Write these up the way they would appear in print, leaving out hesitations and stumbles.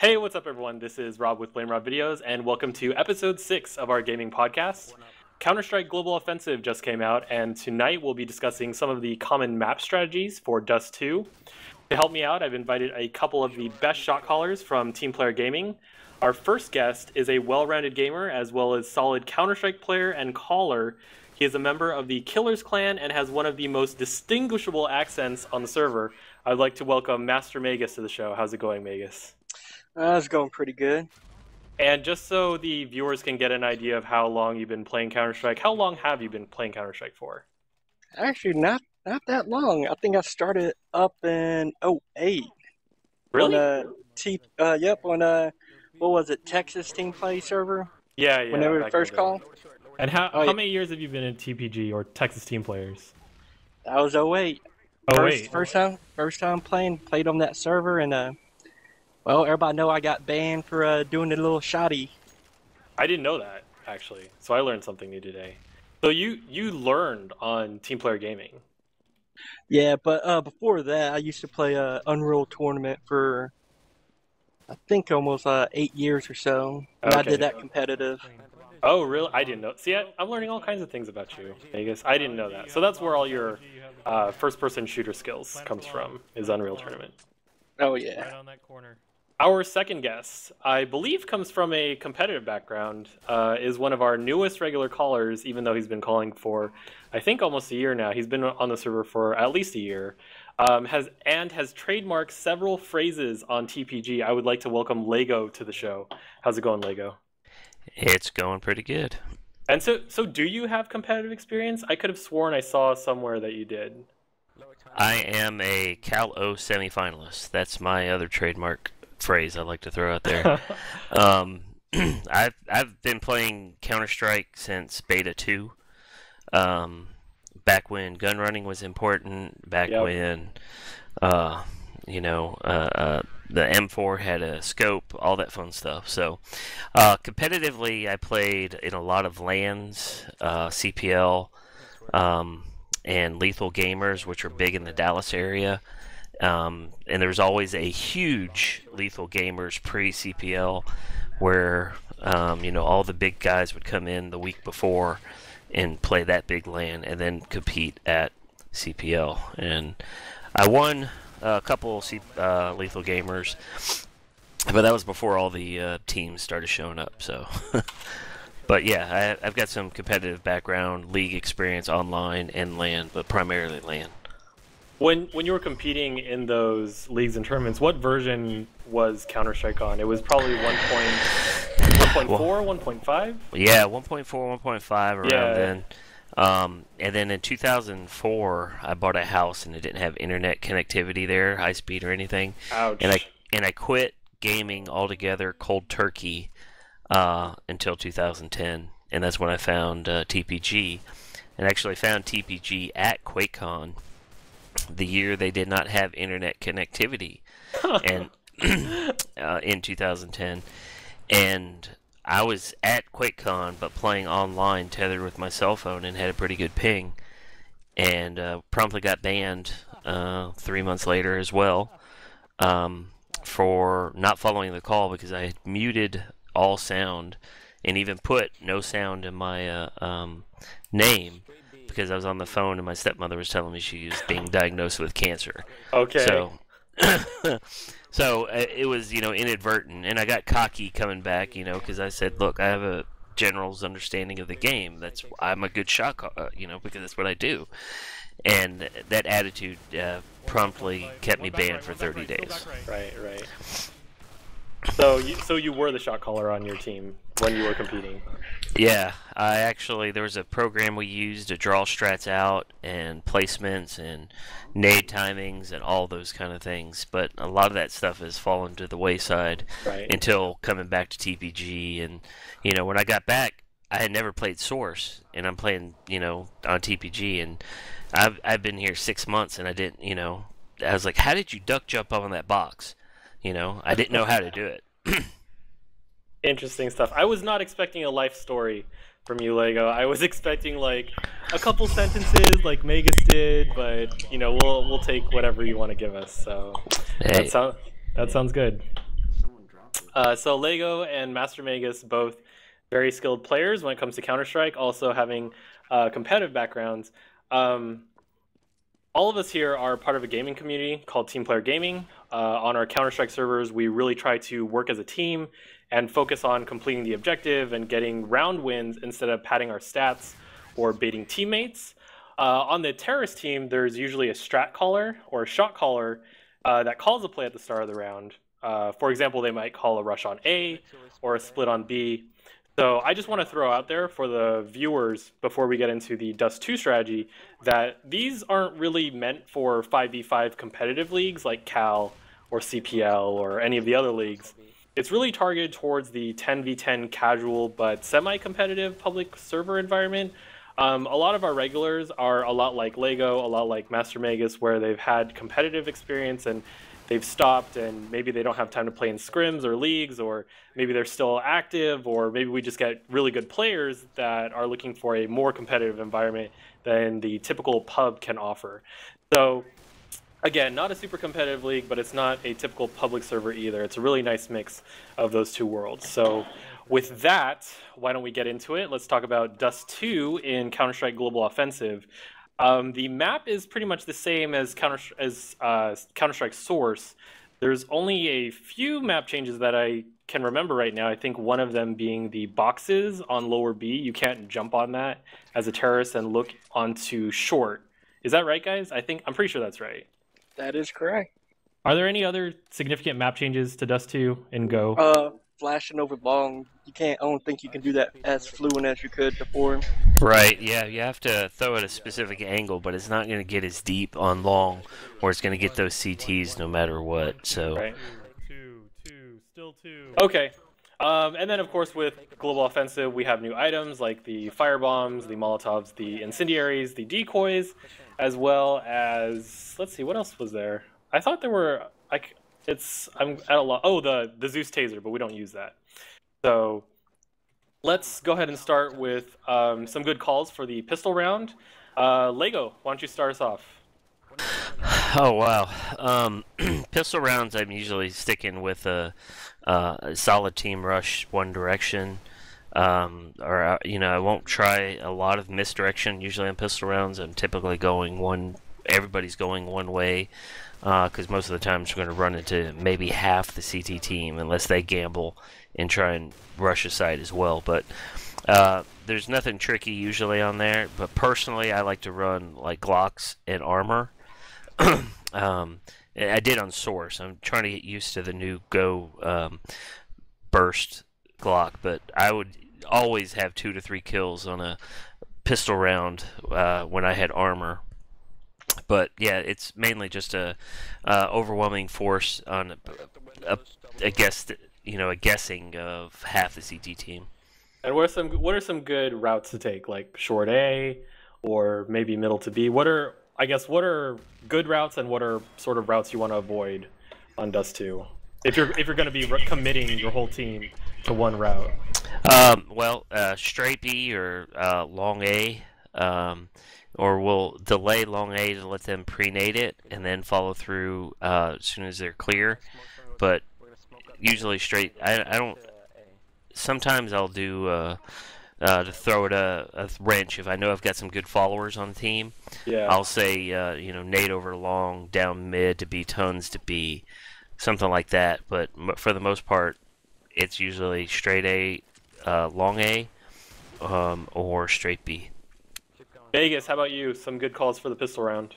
Hey, what's up everyone? This is Rob with BlameRobVideos, and welcome to episode 6 of our gaming podcast. Counter-Strike Global Offensive just came out, and tonight we'll be discussing some of the common map strategies for Dust 2. To help me out, I've invited a couple of the best shot callers from TEAMPLAYERGAMING. Our first guest is a well-rounded gamer, as well as solid Counter-Strike player and caller. He is a member of the Killers clan and has one of the most distinguishable accents on the server. I'd like to welcome Master Magus to the show. How's it going, Magus? It's going pretty good. And just so the viewers can get an idea of how long you've been playing Counter-Strike, how long have you been playing Counter-Strike for? Actually, not that long. I think I started up in 2008. Really? On what was it, Texas TeamPlay Server? Yeah. Whenever the first call. And how many years have you been in TPG or Texas Team Players? That was 2008. First time played on that server, and well, everybody know I got banned for doing a little shoddy. I didn't know that, actually. So I learned something new today. So you learned on TeamPlayerGaming. Yeah, but before that, I used to play Unreal Tournament for, I think, almost 8 years or so. And I did that competitive. Oh, really? I didn't know. See, I'm learning all kinds of things about you, Vegas. I didn't know that. So that's where all your first-person shooter skills comes from, is Unreal Tournament. Oh, yeah. Right on that corner. Our second guest, I believe, comes from a competitive background, is one of our newest regular callers, even though he's been calling for, I think, almost a year now. He's been on the server for at least a year, has trademarked several phrases on TPG. I would like to welcome LAYGO to the show. How's it going, LAYGO? It's going pretty good. And so do you have competitive experience? I could have sworn I saw somewhere that you did. I am a Cal O semifinalist. That's my other trademark phrase I like to throw out there. I've been playing Counter-Strike since Beta 2. Back when gun running was important. Back when the M4 had a scope, all that fun stuff. So, competitively, I played in a lot of LANs, CPL, and Lethal Gamers, which are big in the Dallas area. And there was always a huge Lethal Gamers pre-CPL where, all the big guys would come in the week before and play that big LAN and then compete at CPL. And I won a couple Lethal Gamers, but that was before all the teams started showing up. So, but yeah, I've got some competitive background, league experience online and LAN, but primarily LAN. When you were competing in those leagues and tournaments, what version was Counter-Strike on? It was probably 1.4, 1.5? Yeah, 1.4, 1.5 around then. And then in 2004, I bought a house and it didn't have internet connectivity there, high speed or anything. Ouch. And I quit gaming altogether, cold turkey, until 2010, and that's when I found TPG, and actually found TPG at QuakeCon, the year they did not have internet connectivity, and in 2010, and I was at QuakeCon, but playing online, tethered with my cell phone, and had a pretty good ping, and promptly got banned 3 months later as well, for not following the call because I had muted all sound and even put no sound in my name because I was on the phone and my stepmother was telling me she was being diagnosed with cancer. Okay. So it was, inadvertent, and I got cocky coming back, because I said, look, I have a general's understanding of the game. I'm a good shot, because that's what I do. And that attitude promptly kept me banned for 30 days. Right. So you were the shot caller on your team when you were competing? Yeah, there was a program we used to draw strats out and placements and nade timings and all those kind of things. But a lot of that stuff has fallen to the wayside until coming back to TPG. And, when I got back, I had never played Source, and I'm playing, on TPG. And I've been here 6 months, and I didn't, I was like, how did you duck jump up on that box? I didn't know how to do it. Interesting stuff. I was not expecting a life story from you, LAYGO. I was expecting like a couple sentences like Magus did, but we'll take whatever you want to give us. So hey. that sounds good. So LAYGO and Master Magus, both very skilled players when it comes to Counter-Strike, also having competitive backgrounds. All of us here are part of a gaming community called TEAMPLAYERGAMING. On our Counter-Strike servers, we really try to work as a team and focus on completing the objective and getting round wins instead of padding our stats or baiting teammates. On the terrorist team, there's usually a strat caller or a shot caller that calls a play at the start of the round. For example, they might call a rush on A or a split on B. So I just want to throw out there for the viewers before we get into the Dust 2 strategy that these aren't really meant for 5v5 competitive leagues like Cal or CPL or any of the other leagues. It's really targeted towards the 10v10 casual but semi-competitive public server environment. A lot of our regulars are a lot like LAYGO, a lot like Master Magus, where they've had competitive experience and they've stopped and maybe they don't have time to play in scrims or leagues, or maybe they're still active, or maybe we just get really good players that are looking for a more competitive environment than the typical pub can offer. So again, not a super competitive league, but it's not a typical public server either. It's a really nice mix of those two worlds. So with that, why don't we get into it? Let's talk about Dust 2 in Counter-Strike Global Offensive. The map is pretty much the same as Counter-Strike Source. There's only a few map changes that I can remember right now. I think one of them being the boxes on lower B. You can't jump on that as a terrorist and look onto short. Is that right, guys? I'm pretty sure that's right. That is correct. Are there any other significant map changes to Dust 2 in Go? Flashing over long. I don't think you can do that as fluent as you could before. Right, yeah, you have to throw at a specific angle, but it's not going to get as deep on long, or it's going to get those CTs no matter what, so... Right. Still two. Okay. And then, of course, with Global Offensive, we have new items like the firebombs, the Molotovs, the incendiaries, the decoys, as well as... Let's see, what else was there? I thought there were... I'm at a loss. Oh, the Zeus taser, but we don't use that. So let's go ahead and start with some good calls for the pistol round. LAYGO, why don't you start us off? Oh, wow. Pistol rounds, I'm usually sticking with a solid team rush one direction. Or, I won't try a lot of misdirection. Usually on pistol rounds, I'm typically going everybody's going one way. Because most of the time you're going to run into maybe half the CT team unless they gamble and try and rush a site as well. But there's nothing tricky usually on there. But personally, I like to run like Glocks and armor. I did on Source. I'm trying to get used to the new Go burst Glock, but I would always have 2 to 3 kills on a pistol round when I had armor. But yeah, it's mainly just a overwhelming force on a guessing of half the CT team. And what are some good routes to take, like short A or maybe middle to B? What are good routes and what are sort of routes you want to avoid on Dust 2? If you're going to be committing your whole team to one route. Straight B or long A. Or we'll delay long A to let them pre-nade it and then follow through as soon as they're clear. But usually straight. I don't. Sometimes I'll do to throw it a wrench if I know I've got some good followers on the team. Yeah. I'll say nade over long, down mid to B, tons to B, something like that. But for the most part, it's usually straight A, long A, or straight B. Vegas, how about you? Some good calls for the pistol round.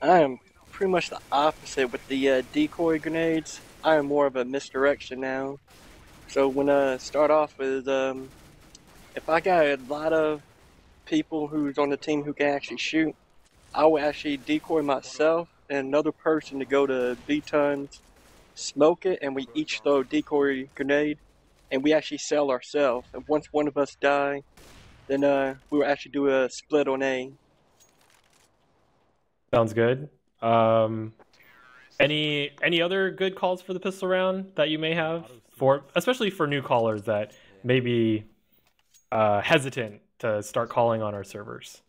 I am pretty much the opposite with the decoy grenades. I am more of a misdirection now. So when I start off with, if I got a lot of people who's on the team who can actually shoot, I will actually decoy myself and another person to go to B-tons, smoke it, and we each throw a decoy grenade, and we actually sell ourselves. And once one of us die, then we will actually do a split on A. Sounds good. Any other good calls for the pistol round that you may have, especially for new callers that may be hesitant to start calling on our servers?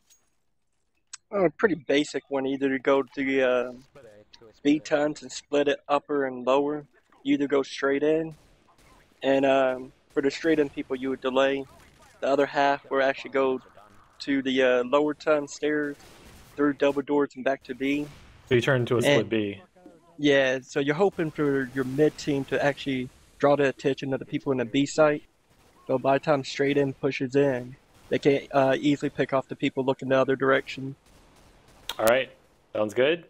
A pretty basic one, either to go to the B-tons and split it upper and lower, you either go straight in, and for the straight in people, you would delay. The other half will actually go to the lower ton stairs, through double doors and back to B. So you turn into a split And B. yeah, so you're hoping for your mid team to actually draw the attention of the people in the B site. So by the time straight in pushes in, they can easily pick off the people looking the other direction. All right, sounds good.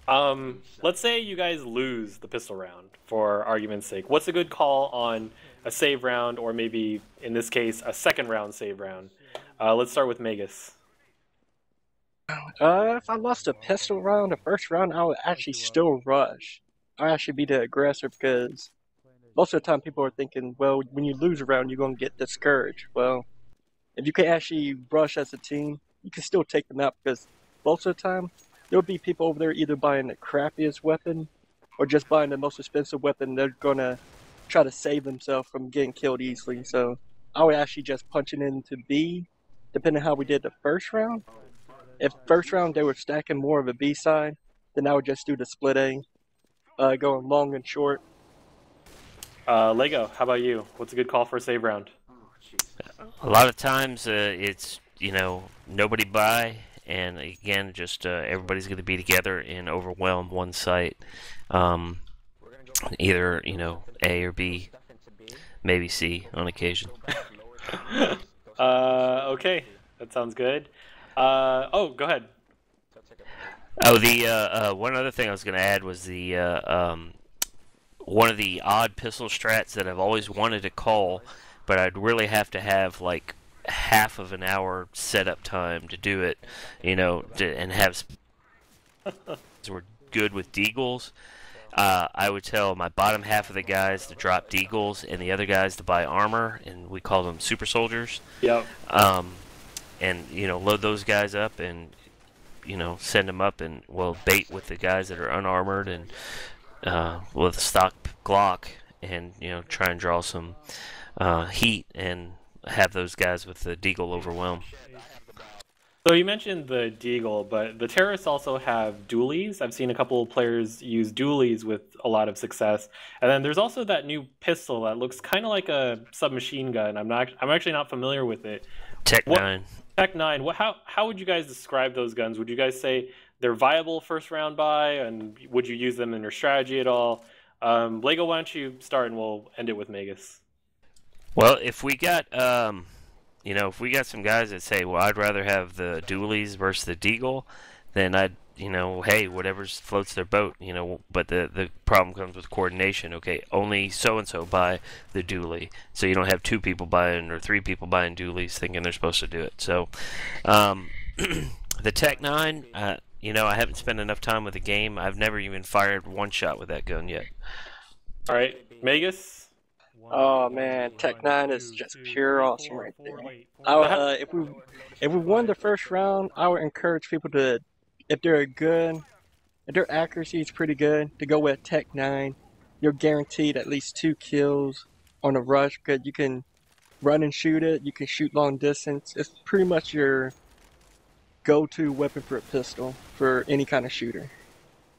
Let's say you guys lose the pistol round, for argument's sake. What's a good call on a save round, or maybe, in this case, a second round save round? Let's start with Magus. If I lost a pistol round, the first round, I would actually still rush. I'd actually be the aggressor because most of the time people are thinking, well, when you lose a round, you're going to get discouraged. Well, if you can actually rush as a team, you can still take them out because most of the time, there'll be people over there either buying the crappiest weapon or just buying the most expensive weapon. They're going to try to save themselves from getting killed easily. So I would actually just punch it into B, depending on how we did the first round. If first round they were stacking more of a B side, then I would just do the split A, going long and short. LAYGO, how about you? What's a good call for a save round? A lot of times it's, you know, nobody buy, and again, just everybody's going to be together and overwhelm one site. Either, you know, A or B, maybe C on occasion. Okay, that sounds good. Oh, go ahead. Oh, the one other thing I was going to add was the one of the odd pistol strats that I've always wanted to call, but I'd really have to have like half of an hour setup time to do it, you know, and have we're good with deagles. I would tell my bottom half of the guys to drop deagles and the other guys to buy armor, and we call them super soldiers. Yep. And, you know, load those guys up and, you know, send them up and, well, bait with the guys that are unarmored and with a stock Glock and, you know, try and draw some heat and have those guys with the deagle overwhelm. So you mentioned the deagle, but the terrorists also have dualies. I've seen a couple of players use dualies with a lot of success. And then there's also that new pistol that looks kind of like a submachine gun. I'm actually not familiar with it. Tech 9. Tech 9. How would you guys describe those guns? Would you guys say they're viable first round buy, and would you use them in your strategy at all? LAYGO, why don't you start and we'll end it with Magus. Well, if we got you know, if we got some guys that say, well, I'd rather have the dualies versus the deagle, then I'd, you know, hey, whatever floats their boat, you know, but the problem comes with coordination. Okay, only so-and-so buy the dually, so you don't have two people buying or three people buying dualies thinking they're supposed to do it. So, the Tech 9, you know, I haven't spent enough time with the game. I've never even fired one shot with that gun yet. All right, Magus? Oh man, Tech 9 is just pure awesome right there. If we won the first round, I would encourage people to, if their accuracy is pretty good, to go with Tech 9. You're guaranteed at least 2 kills on a rush because you can run and shoot it. You can shoot long distance. It's pretty much your go-to weapon for a pistol for any kind of shooter.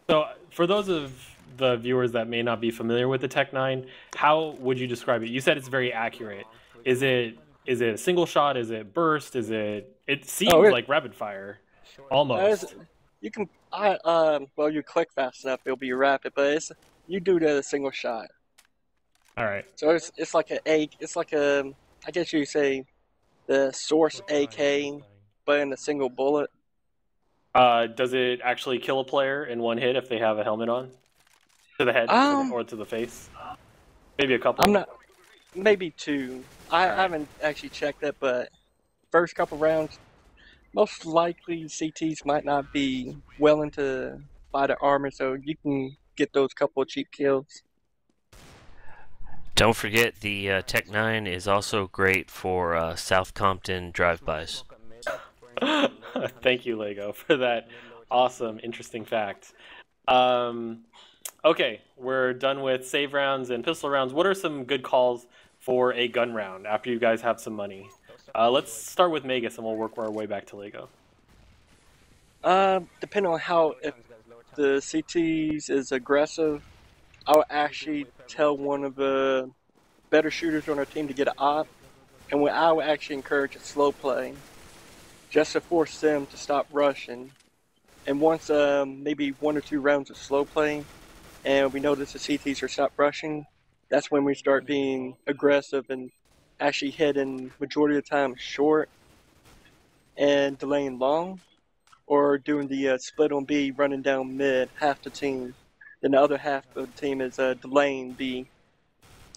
So for those of the viewers that may not be familiar with the Tech 9, how would you describe it? You said it's very accurate. Is it a single shot? Is it burst? It seems like rapid fire, almost. You can, well, you click fast enough, it'll be rapid, but you do the single shot. All right. So it's like I guess you say the Source AK, but in a single bullet. Does it actually kill a player in one hit if they have a helmet on? To the head or to the face? Maybe a couple? Maybe 2. I haven't actually checked that, but first couple rounds, most likely CTs might not be willing to buy the armor, so you can get those couple of cheap kills. Don't forget the Tech 9 is also great for South Compton drive-bys. Thank you, LAYGO, for that awesome, interesting fact. Okay, we're done with save rounds and pistol rounds. What are some good calls for a gun round after you guys have some money? Let's start with Magus and we'll work our way back to LAYGO. Depending on if the CTs is aggressive, I would actually tell one of the better shooters on our team to get an op, and I would actually encourage a slow play, just to force them to stop rushing. And once maybe 1 or 2 rounds of slow play, and we notice the CTs are stop rushing, that's when we start being aggressive and actually hitting majority of the time short and delaying long, or doing the split on B, running down mid, half the team. Then the other half of the team is delaying B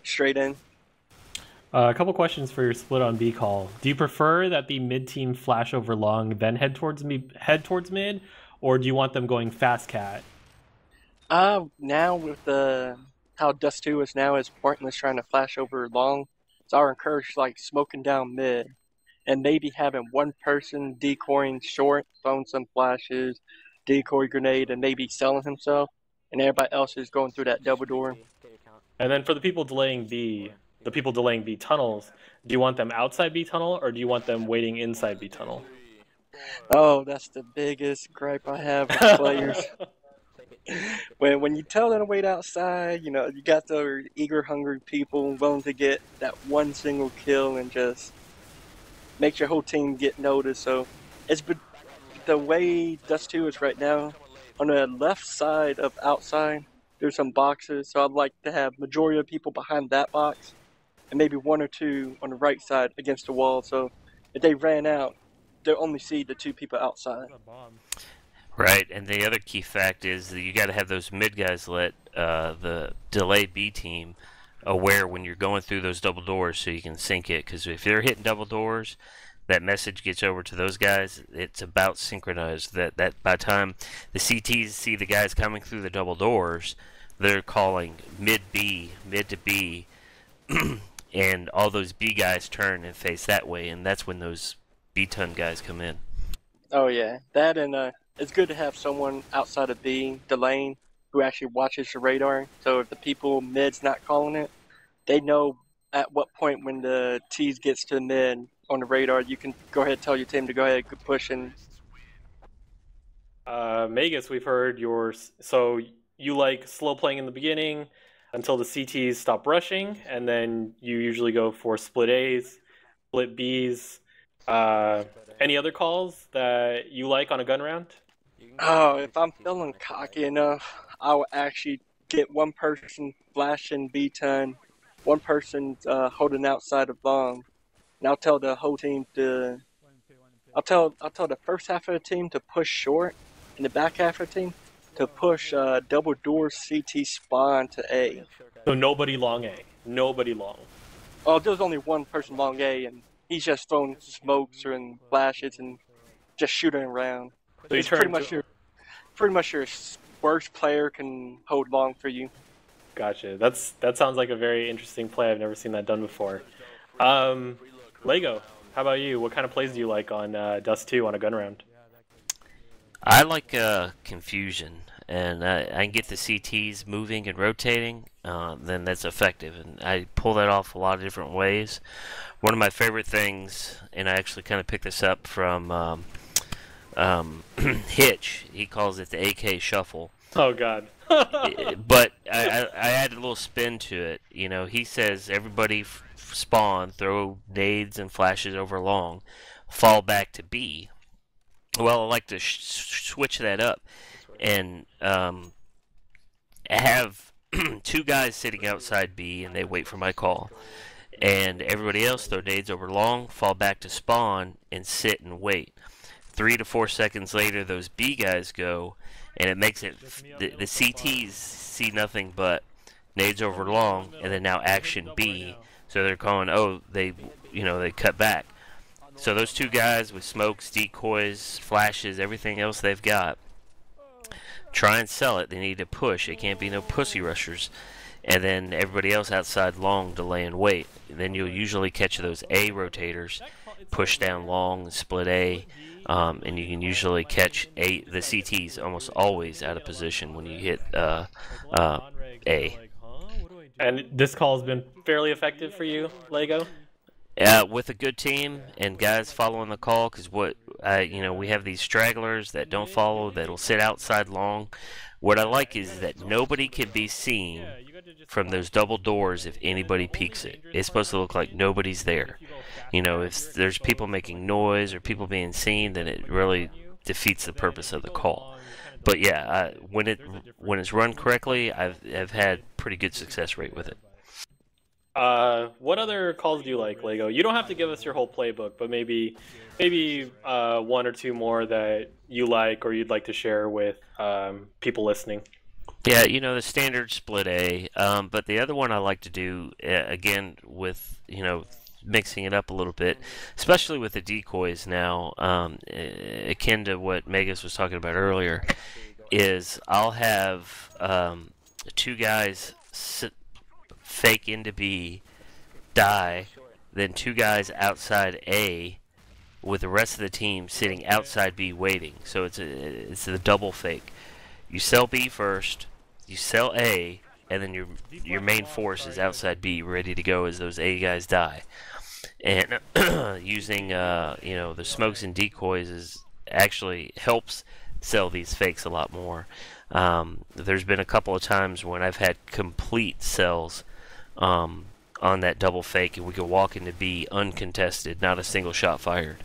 straight in. A couple questions for your split on B call. Do you prefer that the mid team flash over long, then head towards mid, or do you want them going fast cat? Now with how Dust 2 is now, is pointless trying to flash over long, so I would encourage like smoking down mid, and maybe having one person decoying short, throwing some flashes, decoy grenade, and maybe selling himself, and everybody else is going through that double door. And then for the people delaying B tunnels, do you want them outside B tunnel, or do you want them waiting inside B tunnel? Oh, that's the biggest gripe I have with players. When you tell them to wait outside, you know, you got those eager, hungry people willing to get that one single kill and just make your whole team get noticed. So it's the way Dust 2 is right now. On the left side of outside, there's some boxes, so I'd like to have majority of people behind that box, and maybe 1 or 2 on the right side against the wall. So if they ran out, they'll only see the 2 people outside. Right, and the other key fact is that you got to have those mid guys let the delay B team aware when you're going through those double doors, so you can sync it. Because if they're hitting double doors, that message gets over to those guys. It's about synchronized. That by the time the CTs see the guys coming through the double doors, they're calling mid to B, and all those B guys turn and face that way, and that's when those B ton guys come in. Oh yeah, that, and it's good to have someone outside of B delaying who actually watches the radar. So if the people mid's not calling it, they know at what point when the T's gets to mid on the radar, you can go ahead and tell your team to go ahead and push in. Magus, we've heard so you like slow playing in the beginning until the CTs stop rushing, and then you usually go for split A's, split B's. Any other calls that you like on a gun round? Oh, if I'm feeling cocky enough, I will actually get one person flashing B-ton, one person holding outside of long, and I'll tell the whole team to. I'll tell the first half of the team to push short, and the back half of the team to push double door CT spawn to A. So nobody long A. Nobody long. Oh, there's only one person long A, and he's just throwing smokes and flashes and just shooting around. So it's pretty much your worst player can hold long for you. Gotcha. That sounds like a very interesting play. I've never seen that done before. LAYGO, how about you? What kind of plays do you like on Dust 2 on a gun round? I like confusion, and I can get the CTs moving and rotating, then that's effective, and I pull that off a lot of different ways. One of my favorite things, and I actually kind of picked this up from Hitch, he calls it the AK shuffle. Oh God. But I added a little spin to it. You know, he says everybody spawn, throw nades and flashes over long, fall back to B. Well, I like to switch that up and have 2 guys sitting outside B, and they wait for my call. And everybody else throw nades over long, fall back to spawn, and sit and wait. 3 to 4 seconds later, those B guys go, and it makes it the CTs see nothing but nades over long, and then now action B. So they're calling, oh, they cut back. So those 2 guys with smokes, decoys, flashes, everything else they've got, try and sell it. They need to push. It can't be no pussy rushers. And then everybody else outside long, delay and wait. And then you'll usually catch those A rotators, push down long, split A, and you can usually catch the CTs almost always out of position when you hit A. And this call has been fairly effective for you, LAYGO? With a good team and guys following the call, because we have these stragglers that don't follow, that'll sit outside long What I like is that nobody can be seen from those double doors if anybody peeks it. It's supposed to look like nobody's there. You know, if there's people making noise or people being seen, then it really defeats the purpose of the call. But yeah, when it's run correctly, I've had pretty good success rate with it. What other calls do you like, LAYGO? You don't have to give us your whole playbook, but maybe one or two more that you like or you'd like to share with people listening. Yeah, you know, the standard split A, but the other one I like to do, again, with, you know, mixing it up a little bit, especially with the decoys now, akin to what Magus was talking about earlier, is I'll have two guys fake into B, die, then two guys outside A, with the rest of the team sitting outside B waiting. So it's a double fake. You sell B first, you sell A, and then your main force is outside B, ready to go as those A guys die. And using you know, the smokes and decoys actually helps sell these fakes a lot more. There's been a couple of times when I've had complete sells on that double fake, and we could walk into B uncontested, not a single shot fired.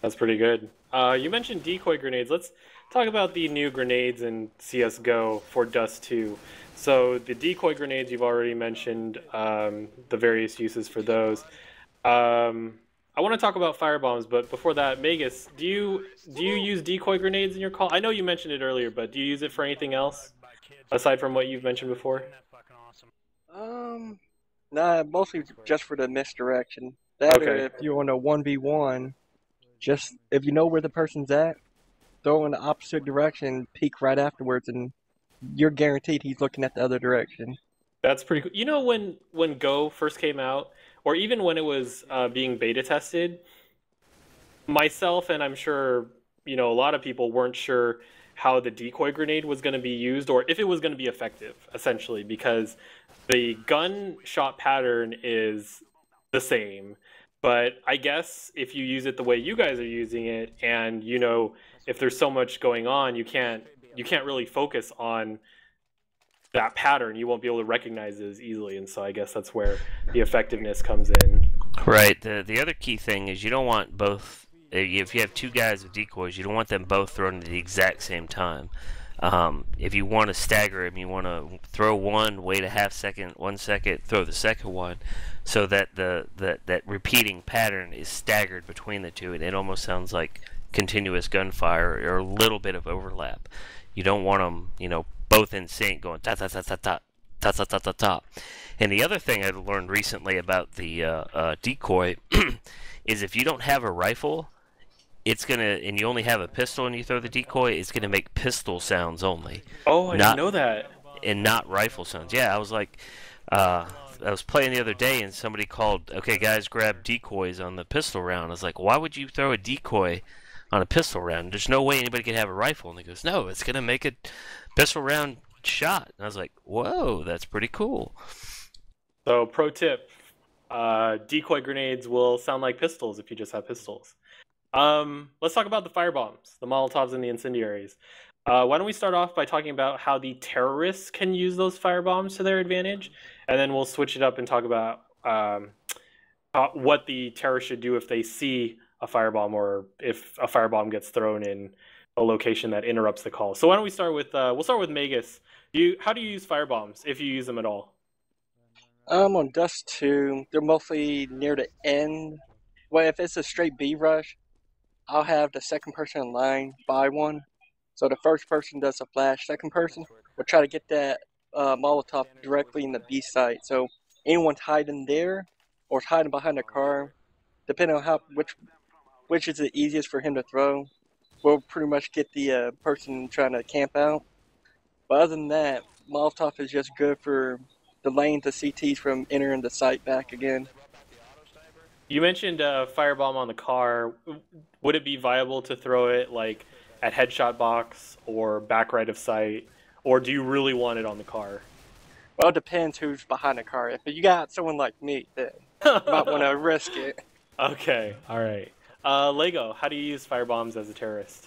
That's pretty good. You mentioned decoy grenades. Let's talk about the new grenades in CSGO for Dust 2. So the decoy grenades, you've already mentioned the various uses for those. I want to talk about firebombs, but before that, Magus, do you use decoy grenades in your call? I know you mentioned it earlier, but do you use it for anything else aside from what you've mentioned before? Nah, mostly just for the misdirection. That Okay. or if you're on a 1v1, just if you know where the person's at, throw in the opposite direction, peek right afterwards, and you're guaranteed he's looking at the other direction. That's pretty cool. You know, when Go first came out, or even when it was being beta tested, myself and I'm sure, you know, a lot of people weren't sure how the decoy grenade was going to be used or if it was going to be effective, essentially, because the gunshot pattern is the same. But I guess if you use it the way you guys are using it, and you know, if there's so much going on, you can't really focus on that pattern. You won't be able to recognize it as easily, and so I guess that's where the effectiveness comes in. Right. The other key thing is you don't want both. If you have two guys with decoys, you don't want them both thrown at the exact same time. If you want to stagger them, you want to throw one, wait a half second, 1 second, throw the second one, so that that repeating pattern is staggered between the two, and it almost sounds like continuous gunfire or a little bit of overlap. You don't want them, you know, both in sync going ta ta ta ta ta ta ta ta ta ta. And the other thing I've learned recently about the decoy is if you don't have a rifle, it's gonna, and you only have a pistol and you throw the decoy, it's gonna make pistol sounds only. Oh, I didn't know that. And not rifle sounds. Yeah, I was like, I was playing the other day and somebody called, okay guys, grab decoys on the pistol round. I was like, why would you throw a decoy on a pistol round? There's no way anybody could have a rifle. And he goes, no, it's gonna make a pistol round shot. And I was like, whoa, that's pretty cool. So pro tip, decoy grenades will sound like pistols if you just have pistols. Let's talk about the firebombs, the Molotovs, and the incendiaries. Why don't we start off by talking about how the terrorists can use those firebombs to their advantage, and then we'll switch it up and talk about what the terrorists should do if they see a firebomb or if a firebomb gets thrown in a location that interrupts the call. So why don't we start with we'll start with Magus. How do you use firebombs if you use them at all? On Dust 2, they're mostly near the end. Well, if it's a straight B rush, I'll have the second person in line buy one. So the first person does a flash, second person will try to get that Molotov directly in the B site. So anyone's hiding there or hiding behind a car, depending on which is the easiest for him to throw, will pretty much get the person trying to camp out. But other than that, Molotov is just good for delaying the CTs from entering the site back again. You mentioned firebomb on the car. Would it be viable to throw it like at headshot box or back right of sight, or do you really want it on the car? Well, it depends who's behind the car. If you got someone like me, then you might want to risk it. Okay, all right. LAYGO, how do you use firebombs as a terrorist?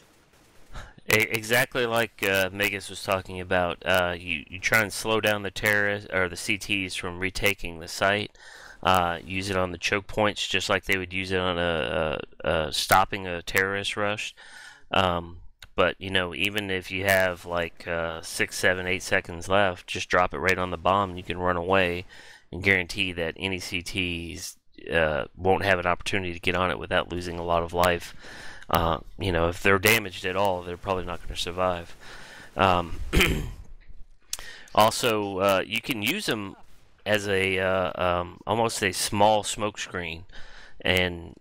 Exactly like Magus was talking about. You try and slow down the terrorists or the CTs from retaking the site. Use it on the choke points, just like they would use it on a stopping a terrorist rush. But even if you have like 6, 7, 8 seconds left, just drop it right on the bomb, and you can run away, and guarantee that any CTs won't have an opportunity to get on it without losing a lot of life. If they're damaged at all, they're probably not going to survive. Also, you can use them as a almost a small smoke screen. And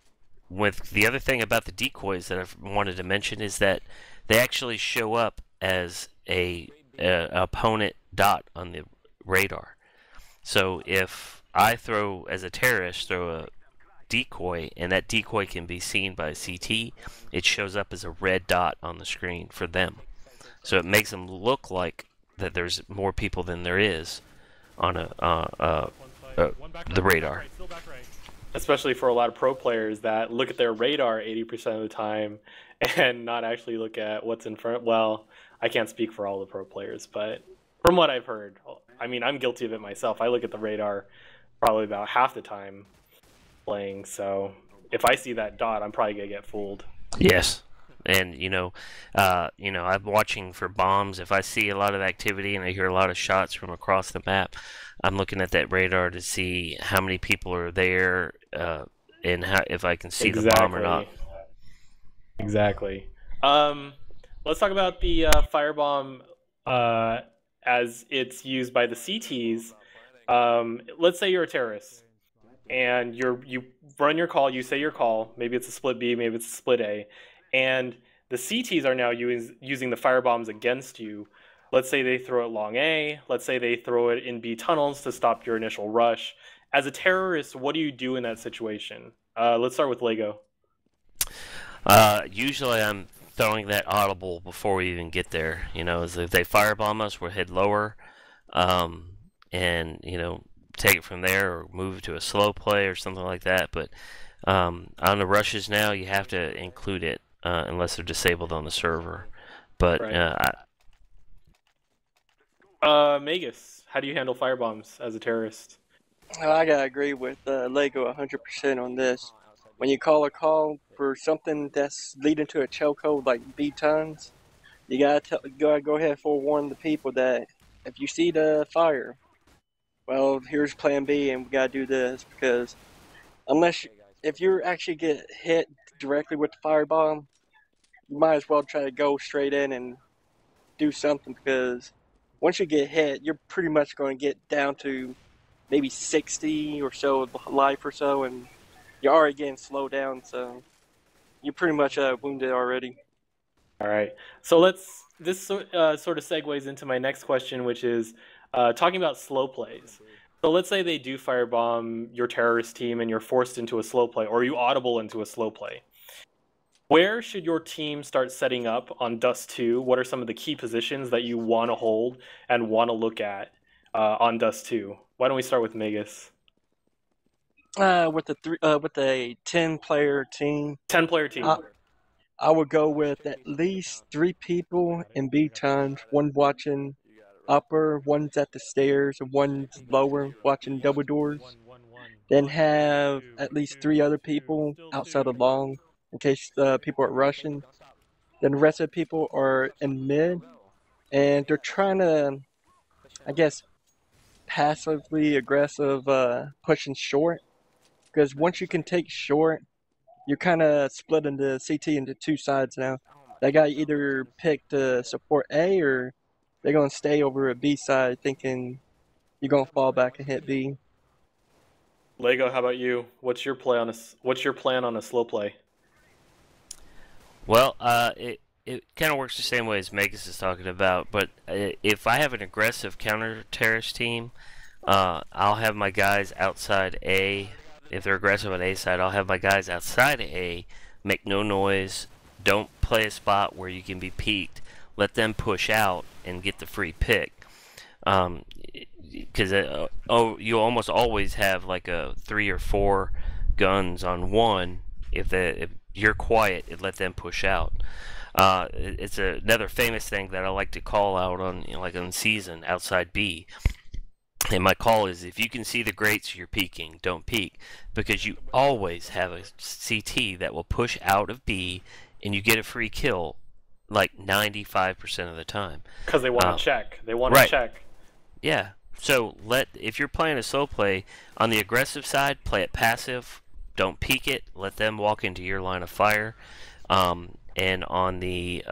with the other thing about the decoys that I wanted to mention is that they actually show up as a opponent dot on the radar. So if I as a terrorist, throw a decoy, and that decoy can be seen by a CT, it shows up as a red dot on the screen for them. So it makes them look like that there's more people than there is on the radar. Especially for a lot of pro players that look at their radar 80% of the time and not actually look at what's in front. Well, I can't speak for all the pro players, but from what I've heard, I mean, I'm guilty of it myself. I look at the radar probably about half the time playing, so if I see that dot, I'm probably gonna get fooled. Yes, and I'm watching for bombs. If I see a lot of activity and I hear a lot of shots from across the map, I'm looking at that radar to see how many people are there, and if I can see the bomb or not. Exactly. Let's talk about the firebomb as it's used by the CTs. Let's say you're a terrorist and you run your call, you say your call, maybe it's a split B, maybe it's a split A, and the CTs are now using the firebombs against you. Let's say they throw it long A, let's say they throw it in B tunnels to stop your initial rush. As a terrorist, what do you do in that situation? Let's start with LAYGO. Usually I'm throwing that audible before we even get there. If they firebomb us, we'll head lower, and take it from there, or move to a slow play or something like that. But on the rushes now, you have to include it unless they're disabled on the server. But right. Magus, how do you handle firebombs as a terrorist? I gotta agree with LAYGO 100% on this. When you call a call for something that's leading to a chokehold like B tons, you gotta go ahead and forewarn the people that if you see the fire, well, here's plan B, and we gotta do this, because if you actually get hit directly with the firebomb, you might as well try to go straight in and do something, because once you get hit, you're pretty much going to get down to maybe 60 or so of life or so, and you're already getting slowed down, so you're pretty much wounded already. All right, so this sort of segues into my next question, which is talking about slow plays. So let's say they do firebomb your terrorist team and you're forced into a slow play, or you audible into a slow play. Where should your team start setting up on Dust 2? What are some of the key positions that you want to hold and want to look at on Dust 2? Why don't we start with Magus? With a 10-player team. 10-player team. I would go with at least 3 people in B tons, one watching upper, one's at the stairs, and one's lower watching double doors. Then have at least 3 other people outside of long, in case people are rushing. Then the rest of the people are in mid, and they're trying to, I guess, passively aggressive pushing short. Because once you can take short, you're kind of splitting the CT into 2 sides now. They got either pick to support A, or they're going to stay over a B side thinking you're going to fall back and hit B. LAYGO, how about you? What's your plan on a slow play? Well, it kind of works the same way as Magus is talking about, but if I have an aggressive counter-terrorist team, I'll have my guys outside A. If they're aggressive on A side, I'll have my guys outside of A, make no noise, don't play a spot where you can be peeked, let them push out and get the free pick. Because you almost always have like a 3 or 4 guns on one. If you're quiet, it let them push out. It's another famous thing that I like to call out on, like on season outside B. And my call is, if you can see the grates you're peeking, don't peek, because you always have a CT that will push out of B, and you get a free kill like 95% of the time. Because they want to check. They want to check. Yeah. So if you're playing a slow play on the aggressive side, play it passive. Don't peek it. Let them walk into your line of fire. And on the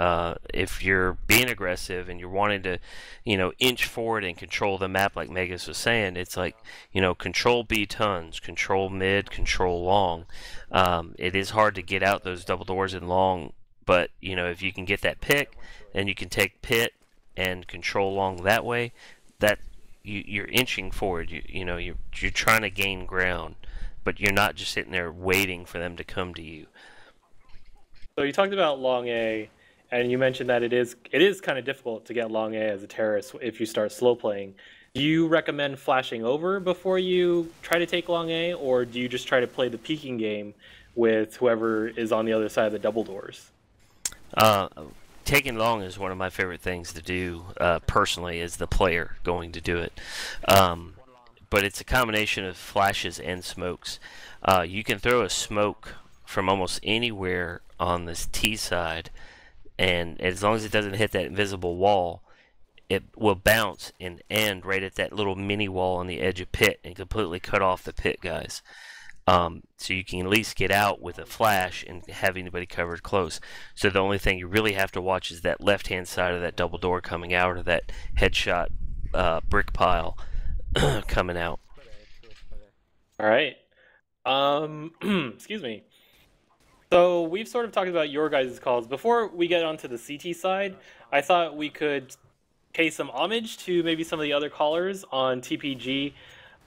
if you're being aggressive and you're wanting to, inch forward and control the map, like Magus was saying, it's like, control B tons, control mid, control long. It is hard to get out those double doors in long, but if you can get that pick, then you can take pit and control long that way. That you're inching forward. You're trying to gain ground, but you're not just sitting there waiting for them to come to you. So you talked about long A, and you mentioned that it is kind of difficult to get long A as a terrorist if you start slow playing. Do you recommend flashing over before you try to take long A, or do you just try to play the peeking game with whoever is on the other side of the double doors? Taking long is one of my favorite things to do, personally, as the player going to do it. But it's a combination of flashes and smokes. You can throw a smoke from almost anywhere on this T side, and as long as it doesn't hit that invisible wall, it will bounce and end right at that little mini wall on the edge of pit and completely cut off the pit guys. So you can at least get out with a flash and have anybody covered close. So the only thing you really have to watch is that left-hand side of that double door coming out, or that headshot brick pile coming out. All right. Excuse me. So we've sort of talked about your guys' calls. Before we get onto the CT side, I thought we could pay some homage to maybe some of the other callers on TPG,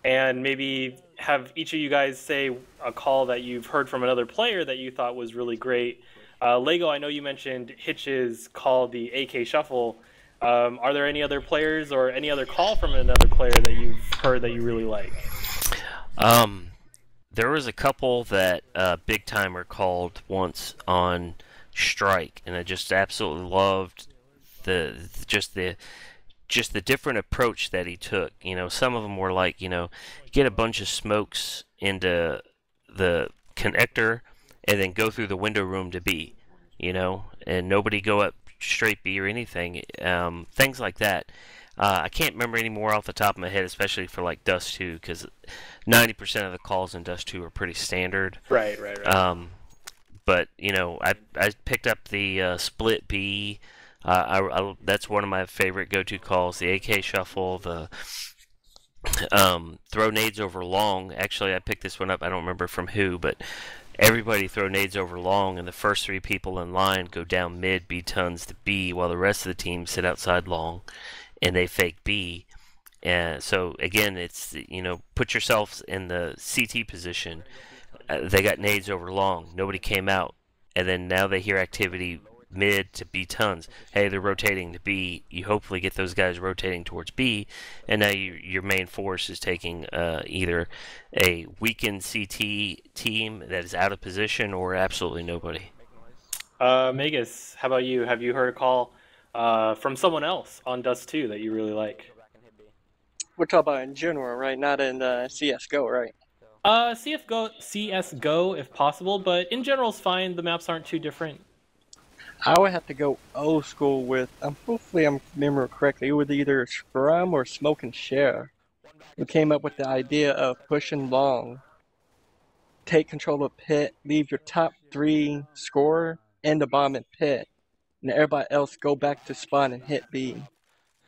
and maybe have each of you guys say a call that you've heard from another player that you thought was really great. LAYGO, I know you mentioned Hitch's call, the AK Shuffle. Are there any other players or any other call from another player that you've heard that you really like? There was a couple that Big Timer called once on Strike, and I just absolutely loved the different approach that he took. Some of them were like, get a bunch of smokes into the connector and then go through the window room to B, and nobody go up straight B or anything. Things like that. I can't remember any more off the top of my head, especially for like Dust 2, because 90% of the calls in Dust 2 are pretty standard. Right. But I picked up the split B. That's one of my favorite go-to calls. The AK Shuffle, the throw nades over long. Actually, I picked this one up. I don't remember from who, but everybody throw nades over long, and the first three people in line go down mid, B tons to B, while the rest of the team sit outside long, and they fake B. So again, it's, put yourselves in the CT position. They got nades over long. Nobody came out, and then now they hear activity mid to B tons. Hey, they're rotating to B. You hopefully get those guys rotating towards B, and now your main force is taking either a weakened CT team that is out of position or absolutely nobody. Magus, how about you? Have you heard a call from someone else on Dust 2 that you really like? We're talking about in general, right? Not in CSGO, right? CSGO if possible, but in general is fine. The maps aren't too different. I would have to go old school with, hopefully I'm remembering correctly, it was either Scrum or Smoke and Share who came up with the idea of pushing long, take control of pit, leave your top 3 scorer and the bomb in pit, and everybody else go back to spawn and hit B.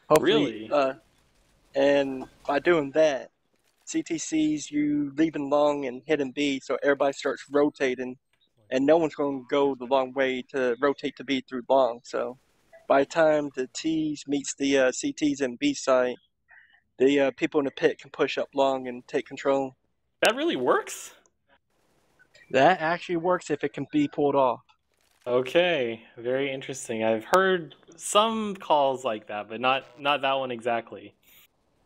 Hopefully, really? And by doing that, CTCs you leaving long and hitting B, so everybody starts rotating, and no one's going to go the long way to rotate to B through long. So by the time the T's meets the CTs in B side, the people in the pit can push up long and take control. That really works? That actually works if it can be pulled off. Okay, very interesting. I've heard some calls like that, but not that one exactly.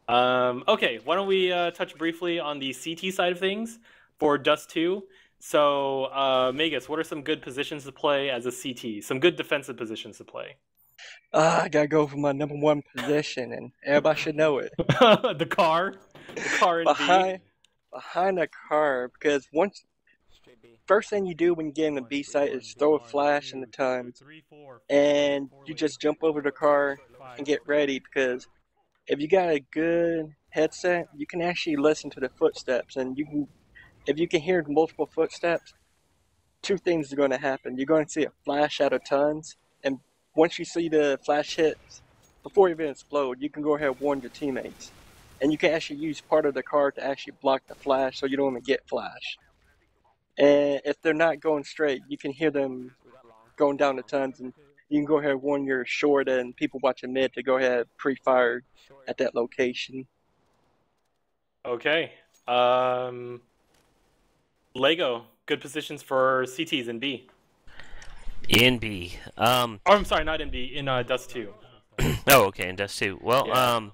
Okay, why don't we touch briefly on the CT side of things for Dust 2. So, Magus, what are some good positions to play as a CT? Some good defensive positions to play. I gotta go for my #1 position, and everybody should know it. The car in B. Behind the car, because first thing you do when you get in the B site is throw a flash in the ton, and you just jump over the car and get ready, because if you got a good headset, you can actually listen to the footsteps, and if you can hear multiple footsteps, two things are going to happen. You're going to see a flash out of tons, and once you see the flash hits, before it even explode, you can go ahead and warn your teammates. And you can actually use part of the car to actually block the flash so you don't even get flash. And if they're not going straight, you can hear them going down the tons, and you can go ahead and warn your short and people watching mid to go ahead pre-fire at that location. Okay. LAYGO, good positions for CTs in B. In B. Oh, I'm sorry, not in B, in Dust 2. Oh, okay, in Dust 2. Well, Yeah.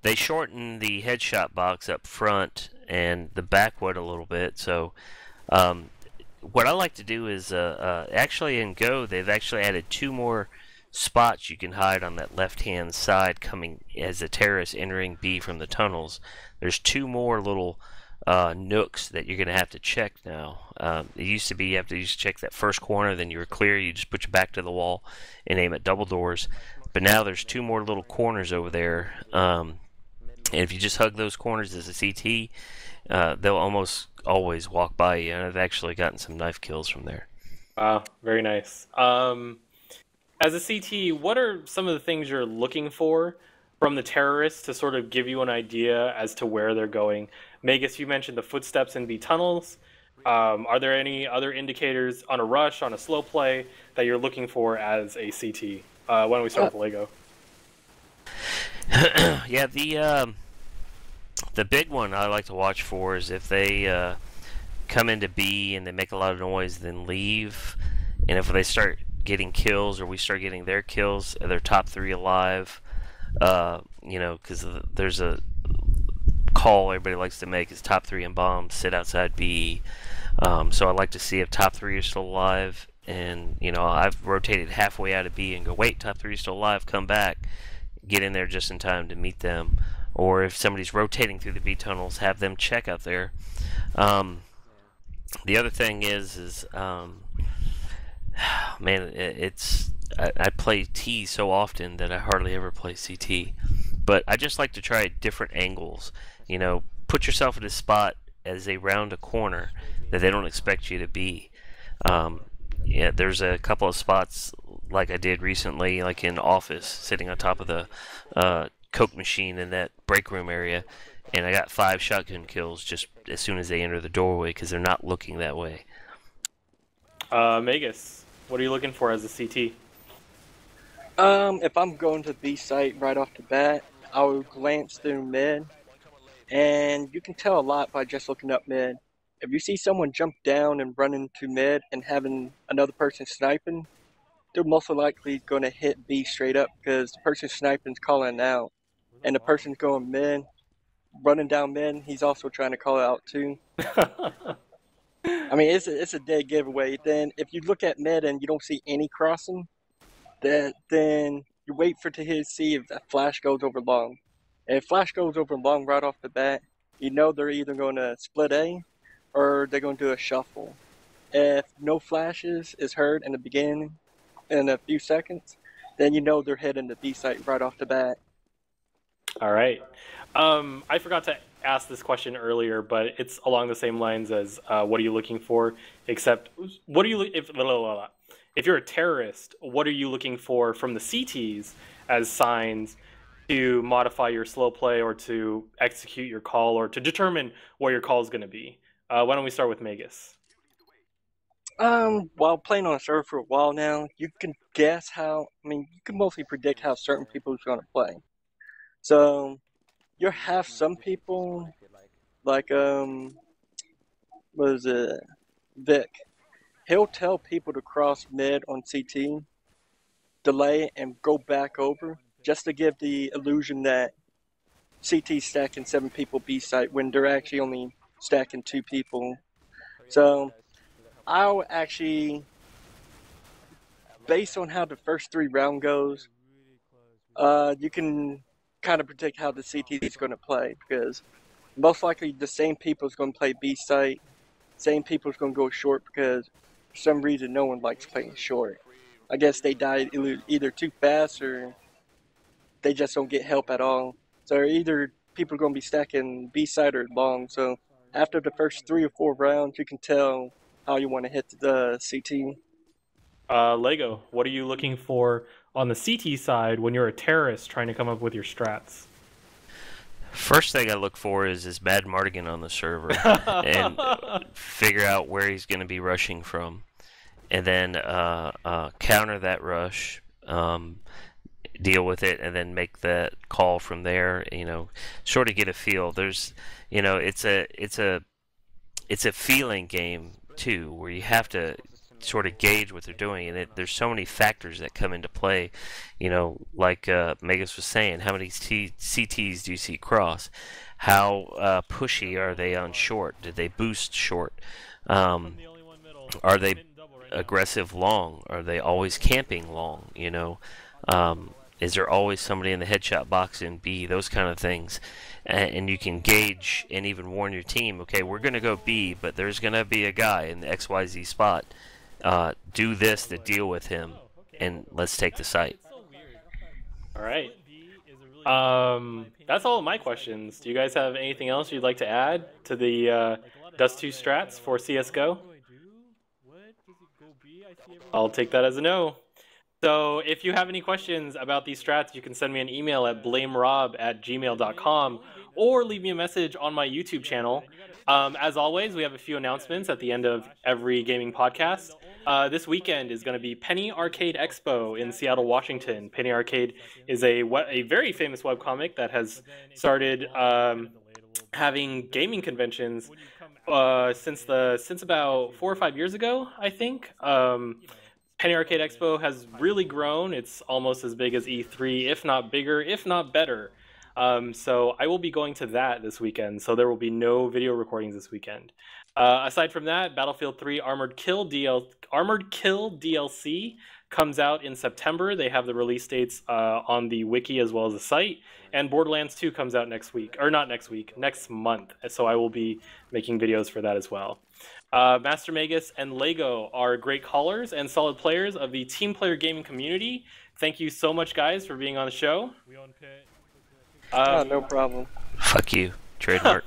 they shortened the headshot box up front and the backwood a little bit, so what I like to do is, actually in Go, they've actually added 2 more spots you can hide on that left-hand side coming as a terrorist entering B from the tunnels. There's 2 more little nooks that you're going to have to check now. It used to be you have to just check that first corner, then you were clear, you just put your back to the wall and aim at double doors. But now there's 2 more little corners over there, and if you just hug those corners as a CT, they'll almost always walk by you, and I've actually gotten some knife kills from there. Wow, very nice. As a CT, what are some of the things you're looking for from the terrorists to sort of give you an idea as to where they're going? Magus, you mentioned the footsteps in B tunnels. Are there any other indicators on a rush, on a slow play, that you're looking for as a CT? Why don't we start with LAYGO? Yeah, the big one I like to watch for is if they come into B and they make a lot of noise, then leave, and if they start getting kills or we start getting their kills, their top 3 alive. You know, because there's a call everybody likes to make is top 3 in bombs sit outside B. So I like to see if top 3 are still alive, and you know, I've rotated halfway out of B and go, wait, top 3 is still alive, come back, get in there just in time to meet them. Or if somebody's rotating through the B tunnels, have them check out there. The other thing is man, I play T so often that I hardly ever play CT. But I just like to try different angles. You know, put yourself in a spot as they round a corner that they don't expect you to be. Yeah, there's a couple of spots like I did recently, like in Office, sitting on top of the Coke machine in that break room area, and I got 5 shotgun kills just as soon as they enter the doorway because they're not looking that way. Magus, what are you looking for as a CT? If I'm going to B site right off the bat, I will glance through mid, and you can tell a lot by just looking up mid. If you see someone jump down and run into mid and having another person sniping, they're most likely going to hit B straight up because the person sniping's calling out, and the person's going mid, running down mid, he's also trying to call it out too. I mean, it's a dead giveaway. Then if you look at mid and you don't see any crossing, then you wait for to see if that flash goes over long. And if flash goes over long right off the bat, you know they're either going to split A or they're going to do a shuffle. If no flashes is heard in the beginning in a few seconds, then you know they're heading to B site right off the bat. All right. I forgot to ask this question earlier, but it's along the same lines as what are you looking for? Except, what are you if you're a terrorist, what are you looking for from the CTs as signs to modify your slow play or to execute your call or to determine where your call is going to be? Why don't we start with Magus? While playing on a server for a while now, you can guess how, you can mostly predict how certain people are going to play. So, you'll have some people, like, what is it, Vic. He'll tell people to cross mid on CT, delay, and go back over, just to give the illusion that CT's stacking 7 people B site when they're actually only stacking 2 people. So, I'll actually, based on how the first 3 round goes, you can kind of predict how the CT is going to play, because most likely the same people is going to play B site, same people is going to go short, because for some reason no one likes playing short. I guess they died either too fast or they just don't get help at all. So either people are going to be stacking B side or long. So after the first 3 or 4 rounds, you can tell how you want to hit the CT. LAYGO, what are you looking for on the CT side when you're a terrorist trying to come up with your strats? First thing I look for is Bad Mardigan on the server and figure out where he's going to be rushing from, and then counter that rush, deal with it, and then make that call from there. You know, sort of get a feel. There's, you know, it's a feeling game too, where you have to sort of gauge what they're doing, and there's so many factors that come into play. You know, like Magus was saying, how many CTs do you see cross? How pushy are they on short? Did they boost short? Are they aggressive long? Are they always camping long? You know, is there always somebody in the headshot box in B? Those kind of things. And you can gauge and even warn your team, okay, we're going to go B, but there's going to be a guy in the XYZ spot. Do this to deal with him, and let's take the site. All right. That's all of my questions. Do you guys have anything else you'd like to add to the Dust 2 strats for CSGO? I'll take that as a no. So if you have any questions about these strats, you can send me an email at blamerob@gmail.com or leave me a message on my YouTube channel. As always, we have a few announcements at the end of every gaming podcast. This weekend is going to be Penny Arcade Expo in Seattle, Washington. Penny Arcade is a very famous webcomic that has started having gaming conventions since about 4 or 5 years ago, I think. Penny Arcade Expo has really grown. It's almost as big as E3, if not bigger, if not better. So I will be going to that this weekend, so there will be no video recordings this weekend. Aside from that, Battlefield 3 Armored Kill DLC comes out in September. They have the release dates on the wiki as well as the site. And Borderlands 2 comes out next week. Or not next week, next month. So I will be making videos for that as well. Master Magus and LAYGO are great callers and solid players of the Team Player Gaming community. Thank you so much, guys, for being on the show. No problem. Fuck you. Trademark.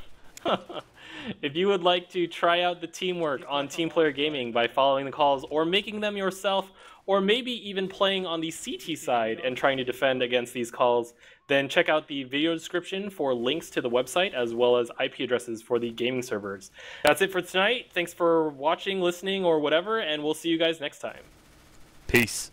If you would like to try out the teamwork on Team Player Gaming by following the calls or making them yourself, or maybe even playing on the CT side and trying to defend against these calls, then check out the video description for links to the website as well as IP addresses for the gaming servers. That's it for tonight. Thanks for watching, listening, or whatever, and we'll see you guys next time. Peace.